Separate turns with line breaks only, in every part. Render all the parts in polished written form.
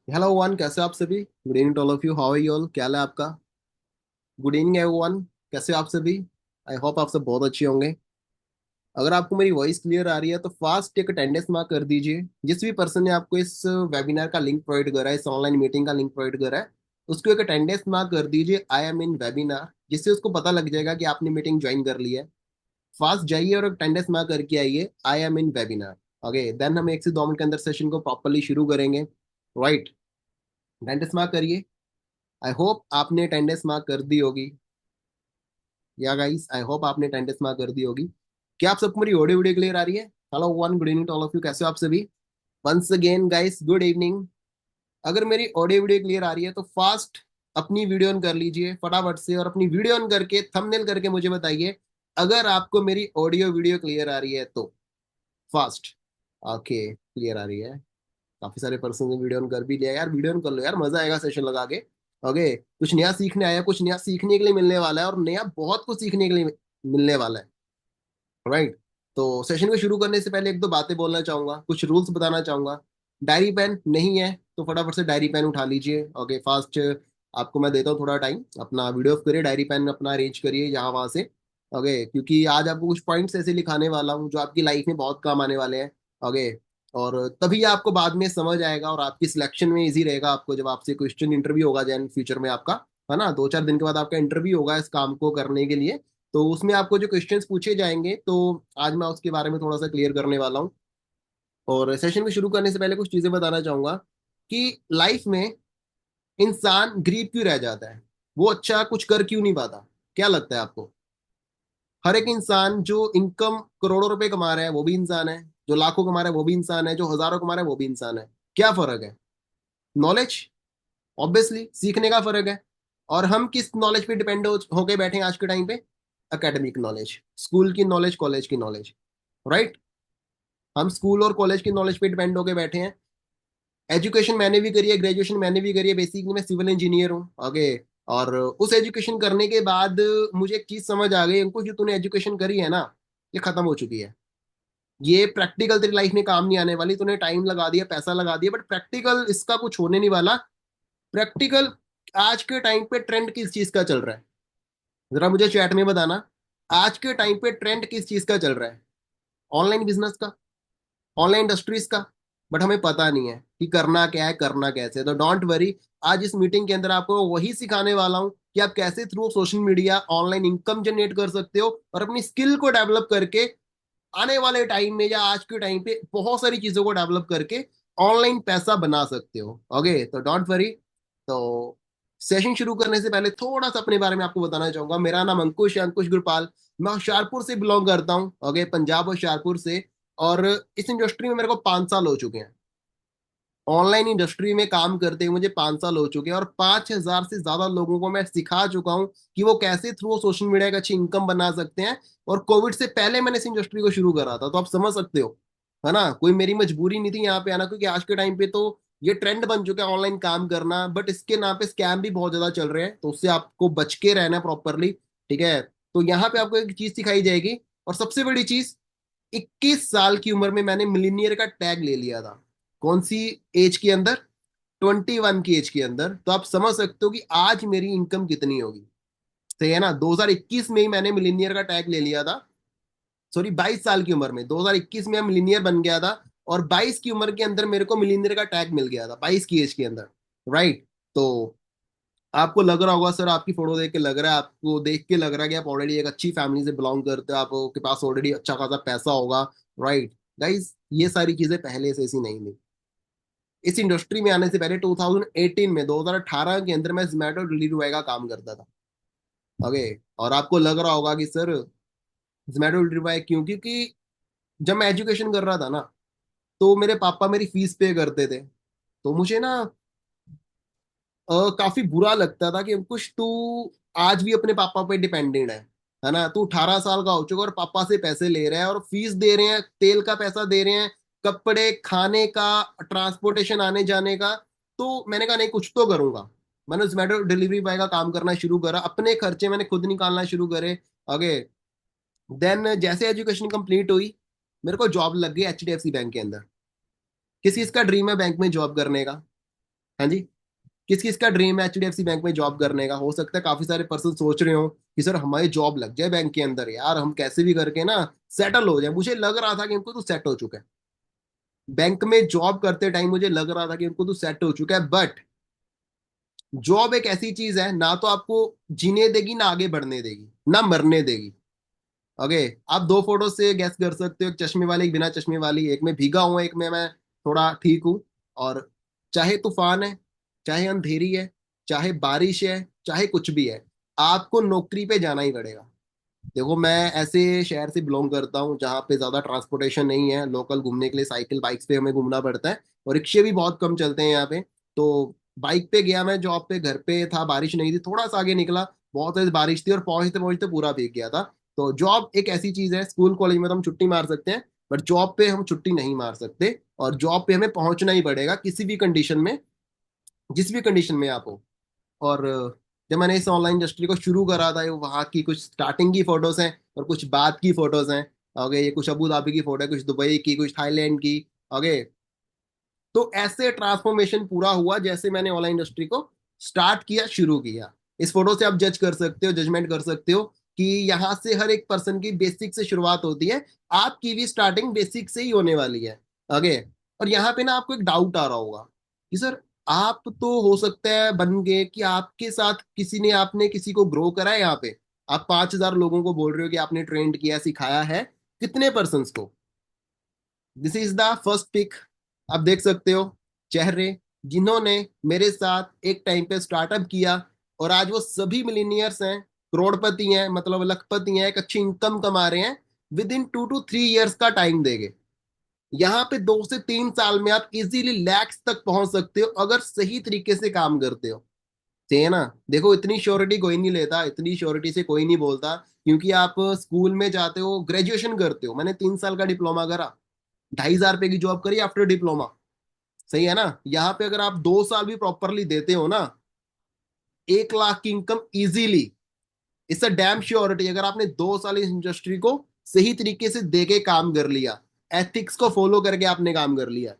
Hello one, कैसे हो आप सभी? Good evening to all of you. How are you all? क्या हाल है आपका? Good evening everyone. कैसे हो आप सभी? आई होप आप सब बहुत अच्छे होंगे। अगर आपको मेरी वॉइस क्लियर आ रही है तो फास्ट एक अटेंडेंस मार्क कर दीजिए। जिस भी पर्सन ने आपको इस वेबिनार का लिंक प्रोवाइड करा है, इस ऑनलाइन मीटिंग का लिंक प्रोवाइड करा है, उसको एक अटेंडेंस मार्क कर दीजिए, आई एम इन वेबिनार, जिससे उसको पता लग जाएगा कि आपने मीटिंग ज्वाइन कर ली है। फास्ट जाइए और अटेंडेंस मार्क करके आइए, I am in webinar. Okay, then हम 1 से 2 मिनट के अंदर सेशन को प्रॉपरली शुरू करेंगे। राइट, अटेंडेंस मार्क करिए। आई होप आपने अटेंडेंस मार्क कर दी होगी। या गाइस, आई होप आपने अटेंडेंस मार्क कर दी होगी। क्या आप सबको मेरी ऑडियो वीडियो क्लियर आ रही है? Hello one, good evening to all of you. कैसे हो आप सभी? Once again guys, good evening. अगर मेरी ऑडियो वीडियो क्लियर आ रही है तो फास्ट अपनी वीडियो ऑन कर लीजिए फटाफट से, और अपनी वीडियो ऑन करके थंबनेल करके मुझे बताइए अगर आपको मेरी ऑडियो वीडियो क्लियर आ रही है तो। फास्ट। ओके, क्लियर आ रही है। काफी सारे पर्सन ने वीडियो ऑन कर भी लिया यार। वीडियो ऑन कर लो यार, मजा आएगा सेशन लगा के। ओके, कुछ नया सीखने आया, कुछ नया सीखने के लिए मिलने वाला है, और नया बहुत कुछ सीखने के लिए मिलने वाला है। राइट। तो सेशन को शुरू करने से पहले एक दो बातें बोलना चाहूंगा, कुछ रूल्स बताना चाहूंगा। डायरी पेन नहीं है तो फटाफट से डायरी पेन उठा लीजिए। ओके, फास्ट आपको मैं देता हूँ थोड़ा टाइम, अपना वीडियो ऑफ करिए, डायरी पेन अपना अरेंज करिए यहाँ वहां से। ओके, क्योंकि आज आपको कुछ पॉइंट्स ऐसे लिखाने वाला हूँ जो आपकी लाइफ में बहुत काम आने वाले हैं। ओके, और तभी आपको बाद में समझ आएगा और आपकी सिलेक्शन में इजी रहेगा आपको, जब आपसे क्वेश्चन इंटरव्यू होगा जैन फ्यूचर में आपका, है ना, 2 4 दिन के बाद आपका इंटरव्यू होगा इस काम को करने के लिए। तो उसमें आपको जो क्वेश्चंस पूछे जाएंगे, तो आज मैं उसके बारे में थोड़ा सा क्लियर करने वाला हूँ। और सेशन को शुरू करने से पहले कुछ चीजें बताना चाहूंगा कि लाइफ में इंसान गरीब क्यों रह जाता है, वो अच्छा कुछ कर क्यों नहीं पाता? क्या लगता है आपको? हर एक इंसान जो इनकम करोड़ों रुपए कमा रहा है वो भी इंसान है, जो लाखों कमा रहा है वो भी इंसान है, जो हजारों कमा रहा है वो भी इंसान है। क्या फर्क है? नॉलेज। ऑब्वियसली सीखने का फर्क है। और हम किस नॉलेज पे डिपेंड होके बैठे हैं आज के टाइम पे? एकेडमिक नॉलेज, स्कूल की नॉलेज, कॉलेज की नॉलेज। राइट। हम स्कूल और कॉलेज की नॉलेज पे डिपेंड होके बैठे हैं। एजुकेशन मैंने भी करी है, ग्रेजुएशन मैंने भी करी है, बेसिकली मैं सिविल इंजीनियर हूँ। आगे, और उस एजुकेशन करने के बाद मुझे एक चीज समझ आ गई, अंकुश जो तूने एजुकेशन करी है ना, ये खत्म हो चुकी है। ये प्रैक्टिकल तेरी लाइफ में काम नहीं आने वाली। तूने टाइम लगा दिया, पैसा लगा दिया, बट प्रैक्टिकल इसका कुछ होने नहीं वाला। प्रैक्टिकल आज के टाइम पे ट्रेंड किस चीज का चल रहा है? जरा मुझे चैट में बताना। आज के टाइम पे ट्रेंड किस चीज का चल रहा है? ऑनलाइन बिजनेस का, ऑनलाइन इंडस्ट्रीज का। बट हमें पता नहीं है कि करना क्या है, करना कैसे है। तो डोंट वरी, आज इस मीटिंग के अंदर आपको वही सिखाने वाला हूं कि आप कैसे through social media online income generate कर सकते हो, और अपनी स्किल को डेवलप करके आने वाले टाइम में या आज के टाइम पे बहुत सारी चीजों को डेवलप करके ऑनलाइन पैसा बना सकते हो। ओके, तो डोंट वरी। तो सेशन शुरू करने से पहले थोड़ा सा अपने बारे में आपको बताना चाहूंगा। मेरा नाम अंकुश है, अंकुश गुरपाल। मैं होशियारपुर से बिलोंग करता हूँ। ओके, पंजाब, होशियारपुर से। और इस इंडस्ट्री में मेरे को 5 साल हो चुके हैं। ऑनलाइन इंडस्ट्री में काम करते हुए मुझे 5 साल हो चुके हैं, और 5,000 से ज्यादा लोगों को मैं सिखा चुका हूँ कि वो कैसे थ्रू सोशल मीडिया का अच्छी इनकम बना सकते हैं। और कोविड से पहले मैंने इस इंडस्ट्री को शुरू करा था, तो आप समझ सकते हो, है ना, कोई मेरी मजबूरी नहीं थी यहाँ पे आना, क्योंकि आज के टाइम पे तो ये ट्रेंड बन चुका है ऑनलाइन काम करना। बट इसके नाम पे स्कैम भी बहुत ज्यादा चल रहे हैं, तो उससे आपको बच के रहना प्रॉपरली। ठीक है, तो यहाँ पे आपको एक चीज सिखाई जाएगी। और सबसे बड़ी चीज, 21 साल की उम्र में मैंने मिलीनियर का टैग ले लिया था। कौन सी एज के अंदर? 21 की एज के अंदर। तो आप समझ सकते हो कि आज मेरी इनकम कितनी होगी। सही है ना? 2021 में ही मैंने मिलीनियर का टैग ले लिया था। सॉरी, 22 साल की उम्र में, 2021 में मिलीनियर बन गया था। और 22 की उम्र के अंदर मेरे को मिलीनियर का टैग मिल गया था, 22 की एज के अंदर। राइट। तो आपको लग रहा होगा सर, आपकी फोटो देख के लग रहा है, आपको देख के लग रहा है कि आप ऑलरेडी एक अच्छी फैमिली से बिलोंग करते हो, आपके पास ऑलरेडी अच्छा खासा पैसा होगा। राइट। गाइज, ये सारी चीजें पहले से ऐसी नहीं थी। इस इंडस्ट्री में आने से पहले 2018 में, 2018 के अंदर मैं जोमेटो डिलीवरी बॉय का काम करता था। ओके, और आपको लग रहा होगा कि सर जोमेटो डिलीवरी बॉय क्यों? क्योंकि जब मैं एजुकेशन कर रहा था ना, तो मेरे पापा मेरी फीस पे करते थे। तो मुझे ना काफी बुरा लगता था कि कुछ तू आज भी अपने पापा पे डिपेंडेंट है ना, तू 18 साल का हो चुका और पापा से पैसे ले रहा है, और फीस दे रहे हैं, तेल का पैसा दे रहे हैं, कपड़े, खाने का, ट्रांसपोर्टेशन आने जाने का। तो मैंने कहा नहीं, कुछ तो करूंगा। मैंने जोमेटो डिलीवरी बॉय का काम करना शुरू करा, अपने खर्चे मैंने खुद निकालना शुरू करे। आगे, देन जैसे एजुकेशन कंप्लीट हुई, मेरे को जॉब लग गई HDFC बैंक के अंदर। किसी इसका ड्रीम है बैंक में जॉब करने का? हाँ जी। किस किस का ड्रीम है एचडीएफसी बैंक में जॉब करने का? हो सकता है काफी सारे पर्सन सोच रहे हो कि सर हमारी जॉब लग जाए बैंक के अंदर यार, हम कैसे भी करके ना सेटल हो जाए। मुझे लग रहा था कि उनको तो सेट हो चुका है, बैंक में जॉब करते टाइम मुझे लग रहा था कि उनको तो सेट हो चुका है। बट जॉब एक ऐसी चीज है, ना तो आपको जीने देगी, ना आगे बढ़ने देगी, ना मरने देगी। ओके। आप दो फोटो से गैस कर सकते हो, एक चश्मे वाली एक बिना चश्मे वाली, एक में भीगा हूं, एक में मैं थोड़ा ठीक हूं। और चाहे तूफान है, चाहे अंधेरी है, चाहे बारिश है, चाहे कुछ भी है, आपको नौकरी पे जाना ही पड़ेगा। देखो मैं ऐसे शहर से बिलोंग करता हूँ जहाँ पे ज्यादा ट्रांसपोर्टेशन नहीं है, लोकल घूमने के लिए साइकिल बाइक्स पे हमें घूमना पड़ता है, और रिक्शे भी बहुत कम चलते हैं यहाँ पे। तो बाइक पे गया मैं जॉब पे, घर पे था, बारिश नहीं थी, थोड़ा सा आगे निकला, बहुत तेज बारिश थी, और पहुंचते पहुंचते पूरा भीग गया था। तो जॉब एक ऐसी चीज है, स्कूल कॉलेज में तो हम छुट्टी मार सकते हैं, बट जॉब पे हम छुट्टी नहीं मार सकते, और जॉब पे हमें पहुंचना ही पड़ेगा किसी भी कंडीशन में, जिस भी कंडीशन में आप हो। और जब मैंने इस ऑनलाइन इंडस्ट्री को शुरू करा था, ये वहाँ की कुछ स्टार्टिंग की फोटोज हैं और कुछ बाद की फोटोज हैं। ओके, ये कुछ अबू धाबी की फोटो है, कुछ दुबई की, कुछ थाईलैंड की। ओके। तो ऐसे ट्रांसफॉर्मेशन पूरा हुआ जैसे मैंने ऑनलाइन इंडस्ट्री को स्टार्ट किया, शुरू किया। इस फोटो से आप जज कर सकते हो, जजमेंट कर सकते हो कि यहाँ से हर एक पर्सन की बेसिक से शुरुआत होती है। आपकी भी स्टार्टिंग बेसिक से ही होने वाली है। ओके। और यहाँ पे ना आपको एक डाउट आ रहा होगा कि सर आप तो हो सकता है बन गए कि आपके साथ किसी ने, आपने किसी को ग्रो करा है यहाँ पे, आप 5,000 लोगों को बोल रहे हो कि आपने ट्रेंड किया, सिखाया है, कितने पर्सन को? This is the first pic. आप देख सकते हो चेहरे जिन्होंने मेरे साथ एक टाइम पे स्टार्टअप किया, और आज वो सभी मिलीनियर्स हैं, करोड़पति हैं, मतलब लखपति हैं, एक अच्छी इनकम कमा रहे हैं। विद इन 2 to 3 years का टाइम देंगे, यहाँ पे 2 से 3 साल में आप इजीली लैक्स तक पहुंच सकते हो अगर सही तरीके से काम करते हो। सही है ना? देखो इतनी श्योरिटी कोई नहीं लेता, इतनी श्योरिटी से कोई नहीं बोलता, क्योंकि आप स्कूल में जाते हो, ग्रेजुएशन करते हो, मैंने 3 साल का डिप्लोमा करा, 2,500 रुपए की जॉब करी आफ्टर डिप्लोमा। सही है ना? यहाँ पे अगर आप 2 साल भी प्रॉपरली देते हो ना, 1 लाख की income easily. It's a dam surety, अगर आपने 2 साल इस इंडस्ट्री को सही तरीके से दे के काम कर लिया, एथिक्स को फॉलो करके आपने काम कर लिया।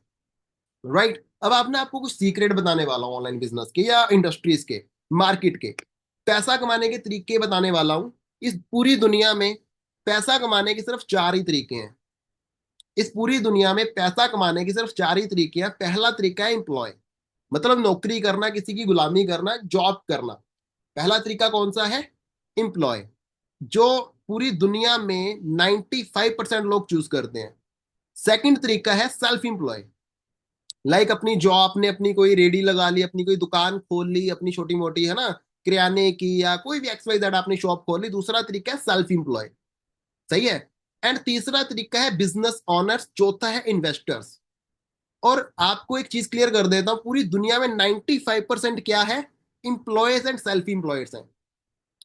राइट। अब आपने आपको कुछ सीक्रेट बताने वाला हूँ ऑनलाइन बिजनेस के या इंडस्ट्रीज के, मार्केट के, पैसा कमाने के तरीके बताने वाला हूँ। इस पूरी दुनिया में पैसा कमाने के सिर्फ 4 ही तरीके हैं। इस पूरी दुनिया में पैसा कमाने के सिर्फ 4 ही तरीके हैं। पहला तरीका है एम्प्लॉय, मतलब नौकरी करना, किसी की गुलामी करना, जॉब करना। पहला तरीका कौन सा है? एम्प्लॉय, जो पूरी दुनिया में 95% लोग चूज करते हैं। सेकंड तरीका है सेल्फ एम्प्लॉय, लाइक अपनी जॉब, ने अपनी कोई रेडी लगा ली, अपनी कोई दुकान खोल ली, अपनी छोटी मोटी, है ना, किराने की, या कोई भी XYZ आपने शॉप खोल ली। दूसरा तरीका है सेल्फ एम्प्लॉय। सही है। एंड तीसरा तरीका है बिजनेस ऑनर्स, चौथा है इन्वेस्टर्स। और आपको एक चीज क्लियर कर देता हूं, पूरी दुनिया में 95% क्या है? इंप्लॉयज एंड सेल्फ इंप्लॉयर्स हैं।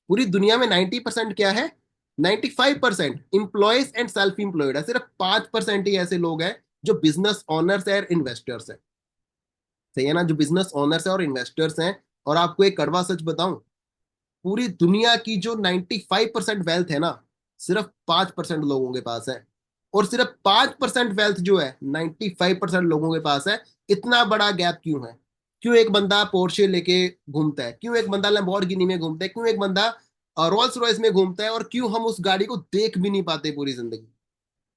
पूरी दुनिया में 90% क्या है? 95% इंप्लॉयज एंड सेल्फ इंप्लॉयड है। सिर्फ 5% ही ऐसे लोग हैं जो बिजनेस ऑनर्स है और इन्वेस्टर्स है। सही है ना? जो बिजनेस ऑनर्स है और इन्वेस्टर्स हैं। और आपको एक कड़वा सच बताऊं, पूरी दुनिया की जो 95% वेल्थ है ना, सिर्फ 5% लोगों के पास है। और सिर्फ 5% वेल्थ जो है 95% लोगों के पास है। इतना बड़ा गैप क्यों है? क्यों एक बंदा पोर्शे लेके घूमता है, क्यों एक बंदा लैम्बोर्गिनी में घूमता है, क्यों एक बंदा रोल्स रॉयस में घूमता है, और क्यों हम उस गाड़ी को देख भी नहीं पाते पूरी जिंदगी?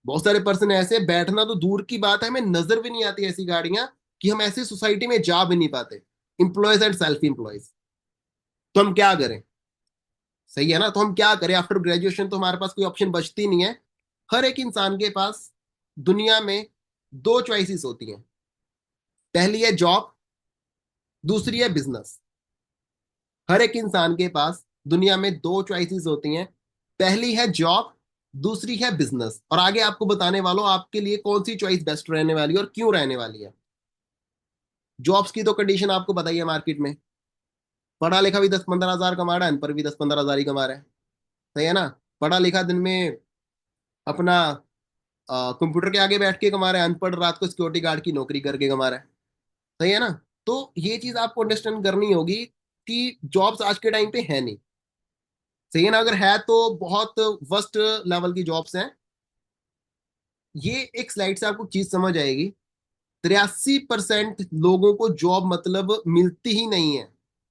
बहुत सारे पर्सन ऐसे, बैठना तो दूर की बात है, हमें नजर भी नहीं आती ऐसी गाड़ियां, कि हम ऐसी सोसाइटी में जा भी नहीं पाते। Employees and self employees. तो हम क्या करें? सही है ना? तो हम क्या करें? आफ्टर ग्रेजुएशन तो हमारे पास कोई ऑप्शन बचती नहीं है। हर एक इंसान के पास दुनिया में दो चॉइसेस होती हैं। पहली है जॉब, दूसरी है बिजनेस। हर एक इंसान के पास दुनिया में दो चॉइसेस होती हैं। पहली है जॉब, दूसरी है बिजनेस। और आगे आपको बताने वालों आपके लिए कौन सी चॉइस बेस्ट रहने वाली है और क्यों रहने वाली है। जॉब्स की तो कंडीशन आपको बताइए, मार्केट में पढ़ा लिखा भी 10-15 हजार कमा रहा है, अनपढ़ भी 10-15 हजार ही कमा रहा है। सही है ना? पढ़ा लिखा दिन में अपना कंप्यूटर के आगे बैठ के कमा रहा है, अनपढ़ रात को सिक्योरिटी गार्ड की नौकरी करके कमा रहा है। सही है ना? तो ये चीज आपको अंडरस्टैंड करनी होगी कि जॉब्स आज के टाइम पे है नहीं। सही है ना? अगर है तो बहुत वर्स्ट लेवल की जॉब्स हैं। ये एक स्लाइड से आपको चीज समझ आएगी 83% लोगों को जॉब मतलब मिलती ही नहीं है।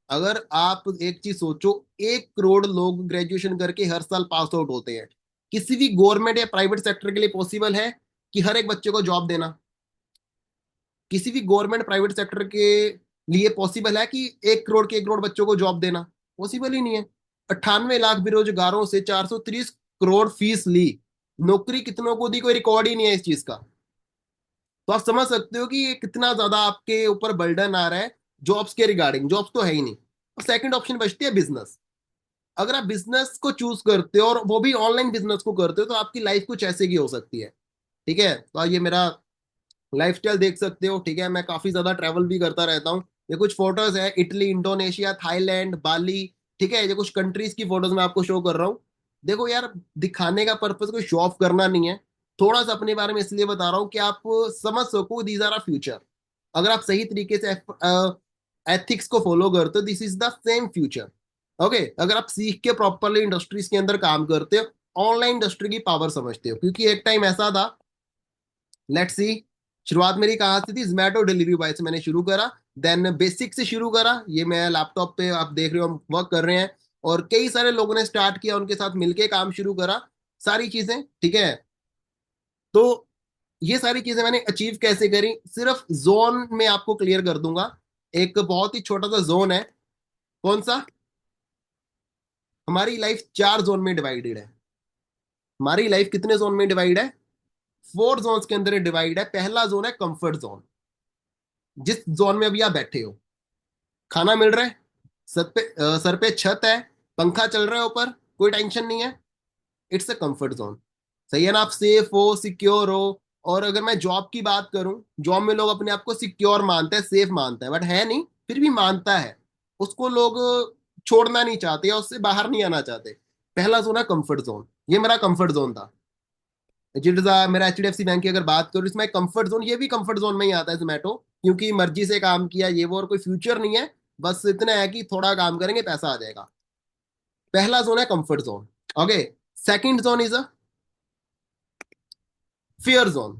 अगर आप एक चीज सोचो, 1 करोड़ लोग ग्रेजुएशन करके हर साल पास आउट होते हैं। किसी भी गवर्नमेंट या प्राइवेट सेक्टर के लिए पॉसिबल है कि हर एक बच्चे को जॉब देना? किसी भी गवर्नमेंट प्राइवेट सेक्टर के लिए पॉसिबल है कि 1 करोड़ के 1 करोड़ बच्चों को जॉब देना? पॉसिबल ही नहीं है। 98 लाख बेरोजगारों से 430 करोड़ फीस ली, नौकरी कितनों को दी, कोई रिकॉर्ड ही नहीं है इस चीज का। तो आप समझ सकते हो कि ये कितना ज्यादा आपके ऊपर बर्डन आ रहा है जॉब्स के रिगार्डिंग। जॉब्स तो है ही नहीं। और सेकंड ऑप्शन बचती है बिजनेस। अगर आप बिजनेस को चूज करते हो और वो भी ऑनलाइन बिजनेस को करते हो, तो आपकी लाइफ कुछ ऐसे की हो सकती है। ठीक है, तो ये मेरा लाइफस्टाइल देख सकते हो। ठीक है, मैं काफी ज्यादा ट्रैवल भी करता रहता हूँ। ये कुछ फोटोज है, इटली, इंडोनेशिया, थाईलैंड, बाली। ठीक है, ये कुछ कंट्रीज की फोटोज मैं आपको शो कर रहा हूँ। देखो यार, दिखाने का पर्पज कोई शो ऑफ करना नहीं है। थोड़ा सा अपने बारे में इसलिए बता रहा हूँ कि आप समझ सको दीज आर अ फ्यूचर। अगर आप सही तरीके से एथिक्स को फॉलो करते हो, this is the same future. Okay, अगर आप सीख के प्रॉपरली इंडस्ट्रीज के अंदर काम करते हो, ऑनलाइन इंडस्ट्री की पावर समझते हो। क्योंकि एक टाइम ऐसा था, लेट्स सी, शुरुआत मेरी कहाँ से थी? जोमेटो डिलीवरी बॉय से मैंने शुरू करा। देन बेसिक से शुरू करा। ये मैं लैपटॉप पे आप देख रहे हो हम वर्क कर रहे हैं। और कई सारे लोगों ने स्टार्ट किया, उनके साथ मिलके काम शुरू करा, सारी चीजें। ठीक है, तो ये सारी चीजें मैंने अचीव कैसे करी, सिर्फ जोन में आपको क्लियर कर दूंगा। एक बहुत ही छोटा सा जोन है। कौन सा? हमारी लाइफ 4 जोन में डिवाइडेड है। हमारी लाइफ कितने जोन में डिवाइड है? 4 जोन्स के अंदर डिवाइड है। पहला जोन है कंफर्ट जोन। जिस जोन में अभी आप बैठे हो, खाना मिल रहा है, सर पे छत है, पंखा चल रहा है ऊपर, कोई टेंशन नहीं है, इट्स अ कंफर्ट जोन। सही है ना? आप सेफ हो, सिक्योर हो। और अगर मैं जॉब की बात करूं, जॉब में लोग अपने आप को सिक्योर मानते हैं, सेफ मानते हैं, बट है नहीं, फिर भी मानता है। उसको लोग छोड़ना नहीं चाहते या उससे बाहर नहीं आना चाहते। पहला जोन है कंफर्ट जोन। ये मेरा कंफर्ट जोन था। जिटजा मेरा HDFC बैंक की अगर बात करूं, इसमें कंफर्ट जोन, ये भी कंफर्ट जोन में ही आता है जोमेटो। क्योंकि मर्जी से काम किया, ये वो, और कोई फ्यूचर नहीं है। बस इतना है कि थोड़ा काम करेंगे, पैसा आ जाएगा। पहला जोन है comfort zone. Okay, second zone is a fear zone.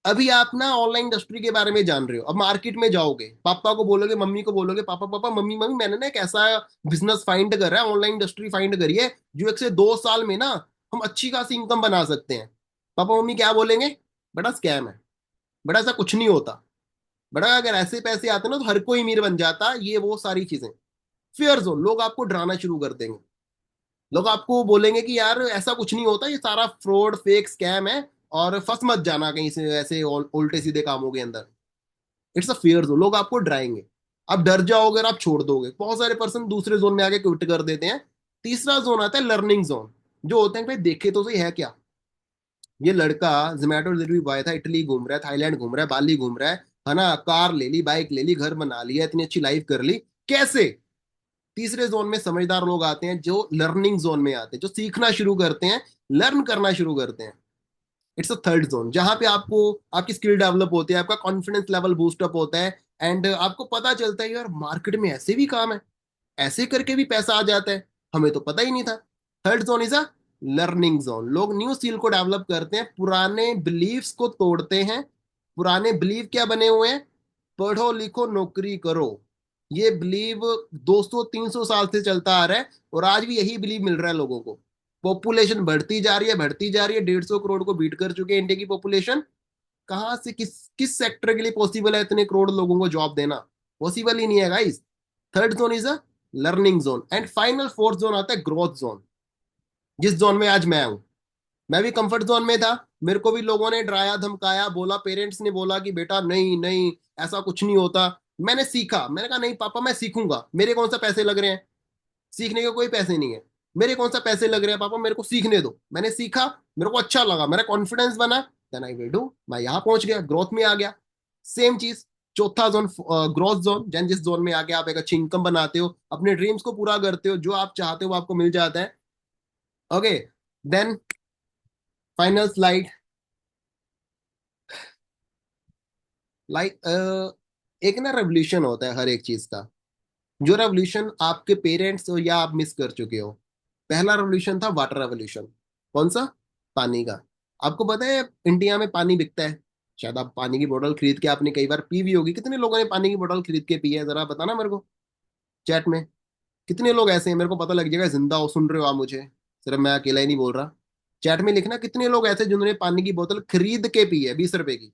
अभी आप ना ऑनलाइन इंडस्ट्री के बारे में जान रहे हो, अब मार्केट में जाओगे, पापा को बोलोगे, मम्मी को बोलोगे, पापा पापा, मम्मी मम्मी, मैंने ना एक ऐसा बिजनेस फाइंड करा है, ऑनलाइन इंडस्ट्री फाइंड करी है, जो 1 से 2 साल में ना हम अच्छी खासी इनकम बना सकते हैं। पापा मम्मी क्या बोलेंगे? बेटा स्कैम है, बेटा ऐसा कुछ नहीं होता, बेटा अगर ऐसे पैसे आते ना तो हर कोई अमीर बन जाता, ये वो सारी चीजें। फियर जोन, लोग आपको डराना शुरू कर देंगे। लोग आपको बोलेंगे कि यार ऐसा कुछ नहीं होता, ये सारा फ्रॉड, फेक, स्कैम है, और फंस मत जाना कहीं से ऐसे उल्टे सीधे कामों के अंदर। इट्स अ फियर जोन, लोग आपको डराएंगे। आप डर जाओगे और आप छोड़ दोगे। बहुत सारे पर्सन दूसरे जोन में आके क्विट कर देते हैं। तीसरा जोन आता है लर्निंग जोन। जो होते हैं भाई, देखे तो सही है क्या, ये लड़का जोमेटो डिलीवरी बॉय था, इटली घूम रहा है, थाईलैंड घूम रहा है, बाली घूम रहा है ना, कार ले ली, बाइक ले ली, घर बना लिया, इतनी अच्छी लाइफ कर ली, कैसे? तीसरे जोन में समझदार लोग आते हैं, जो लर्निंग जोन में आते हैं, जो सीखना शुरू करते हैं, लर्न करना शुरू करते हैं। इट्स अ थर्ड जोन, जहां पे आपको आपकी स्किल डेवलप होती है, आपका कॉन्फिडेंस लेवल बूस्टअप होता है, एंड आपको पता चलता है यार मार्केट में ऐसे भी काम है, ऐसे करके भी पैसा आ जाता है, हमें तो पता ही नहीं था। Third zone is a learning zone. लोग न्यू स्किल को डेवलप करते हैं, पुराने बिलीव्स को तोड़ते हैं। पुराने बिलीव क्या बने हुए हैं? पढ़ो लिखो नौकरी करो। ये बिलीव 200-300 साल से चलता आ रहा है, और आज भी यही बिलीव मिल रहा है लोगों को। पॉपुलेशन बढ़ती जा रही है, बढ़ती जा रही है, 150 करोड़ को बीट कर चुके हैं इंडिया की पॉपुलेशन। कहाँ से, किस सेक्टर के लिए पॉसिबल है इतने करोड़ लोगों को जॉब देना? पॉसिबल ही नहीं है guys. Third zone is a learning zone. And final fourth zone आता है ग्रोथ जोन, जिस जोन में आज मैं हूं। मैं भी कंफर्ट जोन में था, मेरे को भी लोगों ने डराया, धमकाया, बोला, पेरेंट्स ने बोला कि बेटा नहीं नहीं, ऐसा कुछ नहीं होता। मैंने सीखा, मैंने कहा नहीं पापा मैं सीखूंगा, मेरे कौन सा पैसे लग रहे हैं, सीखने के कोई पैसे नहीं है। मेरे कौन सा पैसे लग रहे हैं पापा, मेरे को सीखने दो। मैंने सीखा, मेरे को अच्छा लगा, मेरा कॉन्फिडेंस बना, देन आई विल डू, मैं यहाँ पहुंच गया, ग्रोथ में आ गया। सेम चीज, चौथा जोन, ग्रोथ जोन, जन जिस जोन में आके आप एक अच्छी इनकम बनाते हो, अपने ड्रीम्स को पूरा करते हो, जो आप चाहते हो वो आपको मिल जाता है। Okay, then final slide. Like एक ना रेवोल्यूशन होता है हर एक चीज का। जो रेवोल्यूशन आपके पेरेंट्स हो या आप मिस कर चुके हो, पहला रेवोल्यूशन था वाटर रेवोल्यूशन। कौन सा? पानी का। आपको पता है इंडिया में पानी बिकता है, शायद आप पानी की बोतल खरीद के आपने कई बार पी भी होगी। कितने लोगों ने पानी की बोतल खरीद के पी है, जरा बताना मेरे को चैट में। कितने लोग ऐसे हैं, मेरे को पता लग जाएगा जिंदा हो, सुन रहे हो आप मुझे, सिर्फ मैं अकेला ही नहीं बोल रहा। चैट में लिखना कितने लोग ऐसे जिन्होंने पानी की बोतल खरीद के पी है 20 रुपए की,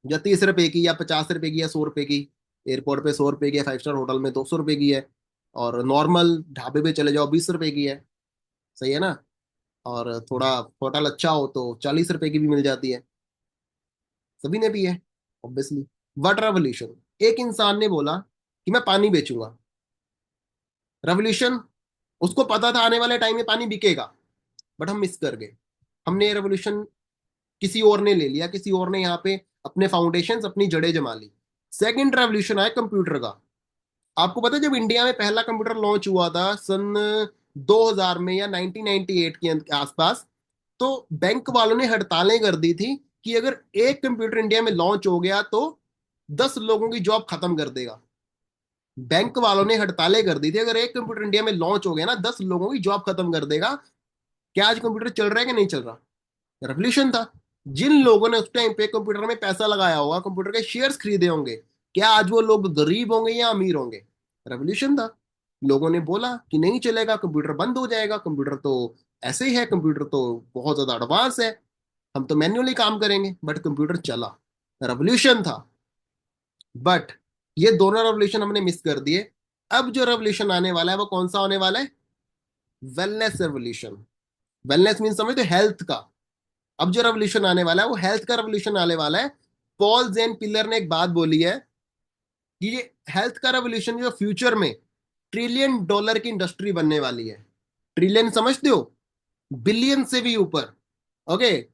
या 30 रुपए की, या 50 रुपए की, या 100 रुपए की। एयरपोर्ट पे 100 रुपए की है, 5 स्टार होटल में 200 रुपए की है, और नॉर्मल ढाबे पे चले जाओ 20 रुपए की है। सही है ना? और थोड़ा होटल अच्छा हो तो 40 रुपए की भी मिल जाती है। सभी ने पी है ऑब्वियसली। वाटर रेवोल्यूशन, एक इंसान ने बोला कि मैं पानी बेचूंगा। रेवोल्यूशन, उसको पता था आने वाले टाइम में पानी बिकेगा, बट हम मिस कर गए। हमने रेवोल्यूशन किसी और ने ले लिया, किसी और ने यहाँ पे अपने फाउंडेशंस, अपनी जड़ें जमा ली। सेकंड रेवोल्यूशन आया कंप्यूटर का। आपको पता है जब इंडिया में पहला कंप्यूटर लॉन्च हुआ था सन 2000 में या 1998 के आसपास, तो बैंक वालों ने हड़तालें कर दी थी कि अगर एक कंप्यूटर इंडिया में लॉन्च हो गया तो 10 लोगों की जॉब खत्म कर देगा। बैंक वालों ने हड़तालें कर दी थी, अगर एक कंप्यूटर इंडिया में लॉन्च हो गया ना 10 लोगों की जॉब खत्म कर देगा। क्या आज कंप्यूटर चल रहा है कि नहीं चल रहा? रेवोल्यूशन था। जिन लोगों ने उस टाइम पे कंप्यूटर में पैसा लगाया होगा, कंप्यूटर के शेयर्स खरीदे होंगे, क्या आज वो लोग गरीब होंगे या अमीर होंगे? रेवोल्यूशन था। लोगों ने बोला कि नहीं चलेगा, कंप्यूटर बंद हो जाएगा, कंप्यूटर तो ऐसे ही है, कंप्यूटर तो बहुत ज्यादा एडवांस है, हम तो मैन्युअली काम करेंगे। बट कंप्यूटर चला, रेवोल्यूशन था। बट ये दोनों रेवोल्यूशन हमने मिस कर दिए। अब जो रेवोल्यूशन आने वाला है वो कौन सा होने वाला है? Wellness revolution. वेलनेस मीन समझते हेल्थ का। अब जो रेवोल्यूशन आने वाला है वो हेल्थ का रेवोल्यूशन आने वाला है। पॉल जेन पिलर ने एक बात बोली है कि ये हेल्थ का रेवोल्यूशन जो फ्यूचर में $1 ट्रिलियन की इंडस्ट्री बनने वाली है। ट्रिलियन समझते हो? बिलियन से भी ऊपर। ओके।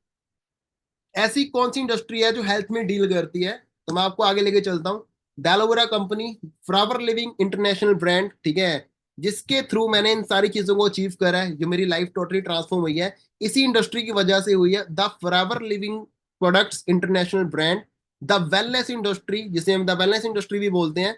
ऐसी कौन सी इंडस्ट्री है जो हेल्थ में डील करती है? तो मैं आपको आगे लेके चलता हूँ। डेलोवेरा company, Forever Living international brand, ठीक है, जिसके थ्रू मैंने इन सारी चीजों को अचीव करा है, जो मेरी लाइफ टोटली ट्रांसफॉर्म हुई है, इसी इंडस्ट्री की वजह से हुई है। The forever living products international brand, the wellness industry, जिसे हम द वेलनेस इंडस्ट्री भी बोलते हैं।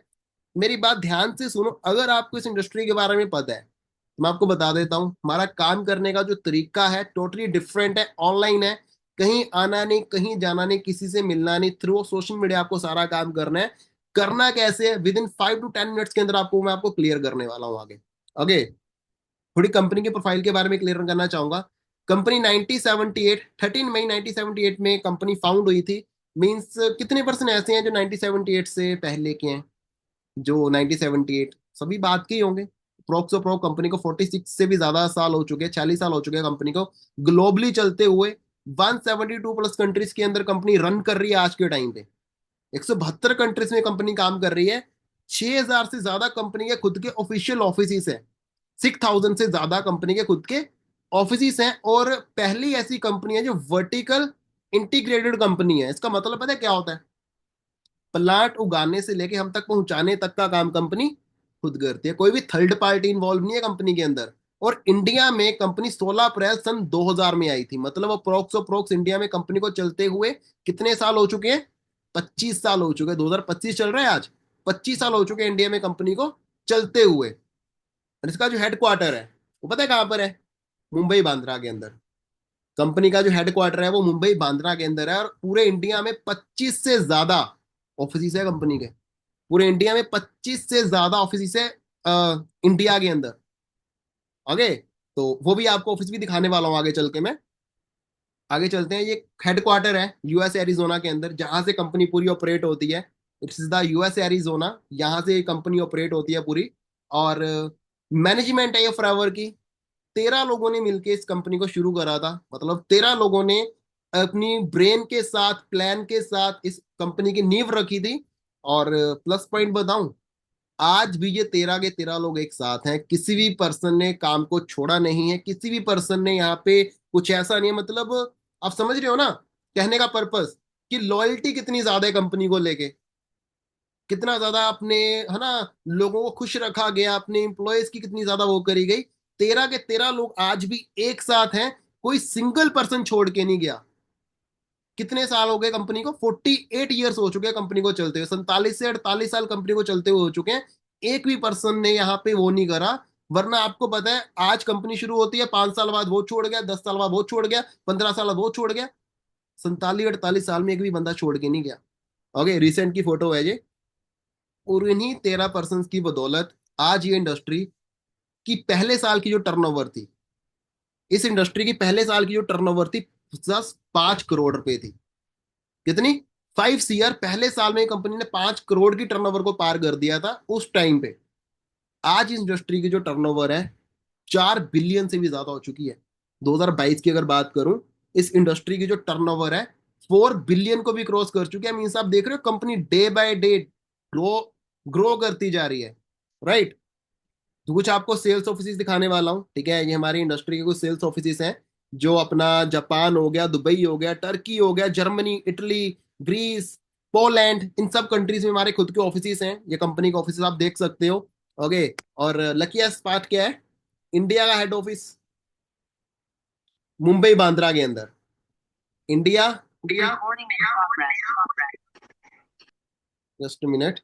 मेरी बात ध्यान से सुनो, अगर आपको इस इंडस्ट्री के बारे में पता है तो मैं आपको बता देता हूँ, हमारा काम करने का जो तरीका है टोटली डिफरेंट है, ऑनलाइन है। कहीं आना नहीं, कहीं जाना नहीं, किसी से मिलना नहीं, थ्रू सोशल मीडिया आपको सारा काम करना है। करना कैसे है, विद इन 5 to 10 मिनट्स के अंदर आपको मैं आपको क्लियर करने वाला हूँ आगे। ओके। थोड़ी कंपनी के प्रोफाइल के बारे में क्लियर करना चाहूंगा। कंपनी 1978, 13 मई 1978 में कंपनी फाउंड हुई थी। मींस कितने पर्सन ऐसे हैं जो 1978 से पहले के हैं? जो 1978, सभी बात के ही होंगे। प्रोक्स प्रो कंपनी को 46 से भी ज्यादा साल हो चुके हैं, 40 साल हो चुके हैं कंपनी को ग्लोबली चलते हुए। 172 प्लस कंट्रीज के अंदर कंपनी रन कर रही है आज के टाइम पे। 172 कंट्रीज में कंपनी काम कर रही है। 6000 से ज्यादा कंपनी के खुद के ऑफिशियल ऑफिस है। 6000 से ज्यादा कंपनी के खुद के ऑफिस हैं, और पहली ऐसी कंपनी है जो वर्टिकल इंटीग्रेटेड कंपनी है। इसका मतलब पता है क्या होता है? प्लांट उगाने से लेके हम तक पहुंचाने तक का काम कंपनी खुद करती है, कोई भी थर्ड पार्टी इन्वॉल्व नहीं है कंपनी के अंदर। और इंडिया में कंपनी 16 अप्रैल सन 2000 में आई थी, मतलब अप्रोक्स इंडिया में कंपनी को चलते हुए कितने साल हो चुके हैं? 25 साल हो चुके हैं। 2025 चल रहा है आज। 25 साल हो चुके हैं इंडिया में कंपनी को चलते हुए। और इसका जो हेडक्वार्टर है वो पता है कहाँ पर है? मुंबई बांद्रा के अंदर। कंपनी का जो हेडक्वार्टर है वो मुंबई बांद्रा के अंदर है, और पूरे इंडिया में 25 से ज्यादा ऑफिस है कंपनी के। पूरे इंडिया में 25 से ज्यादा ऑफिस है इंडिया के अंदर। आगे तो वो भी आपको ऑफिस भी दिखाने वाला हूँ आगे चल के मैं। आगे चलते हैं। ये हेडक्वार्टर है यूएस एरिजोना के अंदर, जहां से कंपनी पूरी ऑपरेट होती है। इट्स द यूएस एरिजोना, यहाँ से कंपनी ऑपरेट होती है पूरी। और मैनेजमेंट है ये फॉरएवर की। 13 लोगों ने मिलकर इस कंपनी को शुरू करा था, मतलब 13 लोगों ने अपनी ब्रेन के साथ, प्लान के साथ इस कंपनी की नींव रखी थी। और प्लस पॉइंट बताऊं, आज भी ये 13 के 13 लोग एक साथ हैं। किसी भी पर्सन ने काम को छोड़ा नहीं है, किसी भी पर्सन ने यहाँ पे कुछ ऐसा नहीं है, मतलब आप समझ रहे हो ना कहने का पर्पस, कि लॉयल्टी कितनी ज्यादा है कंपनी को लेके, कितना ज्यादा अपने, है ना, लोगों को खुश रखा गया, अपने एम्प्लॉयज की कितनी ज्यादा वो करी गई। 13 के 13 लोग आज भी एक साथ हैं, कोई सिंगल पर्सन छोड़ के नहीं गया। कितने साल हो गए कंपनी को? 48 ईयर्स हो चुके हैं कंपनी को चलते हुए, 47 से 48 साल कंपनी को चलते हुए हो चुके हैं। एक भी पर्सन ने यहाँ पे वो नहीं करा। वरना आपको पता है आज कंपनी शुरू होती है, 5 साल बाद वो छोड़ गया, 10 साल बाद वो छोड़ गया, 15 साल बाद वो छोड़ गया। 47 48 साल में एक भी बंदा छोड़ के नहीं गया। ओके, रिसेंट की फोटो है ये। और इन्हीं 13 पर्सन की बदौलत आज ये इंडस्ट्री की पहले साल की जो टर्नओवर थी, इस इंडस्ट्री की पहले साल की जो टर्नओवर थी, 5 करोड़ रुपए थी। कितनी? 5 CR। पहले साल में कंपनी ने 5 करोड़ की टर्नओवर को पार कर दिया था उस टाइम पे। आज इस इंडस्ट्री की जो टर्नओवर है 4 बिलियन से भी ज्यादा हो चुकी है। 2022 की अगर बात करूं, इस इंडस्ट्री की जो टर्नओवर है 4 बिलियन को भी क्रॉस कर चुकी है। मीन्स आप देख रहे हो company day by day grow grow करती जा रही है। राइट। तो कुछ आपको सेल्स ऑफिस दिखाने वाला हूँ, ठीक है। ये हमारी इंडस्ट्री के कुछ सेल्स ऑफिस हैं, जो अपना जापान हो गया, दुबई हो गया, टर्की हो गया, जर्मनी, इटली, ग्रीस, पोलैंड, इन सब कंट्रीज में हमारे खुद के ऑफिस हैं। ये कंपनी के ऑफिस आप देख सकते हो। ओके। और लकीएस्ट पार्ट क्या है, इंडिया का हेड ऑफिस मुंबई बांद्रा के अंदर। India.
Recording in progress.
Just minute.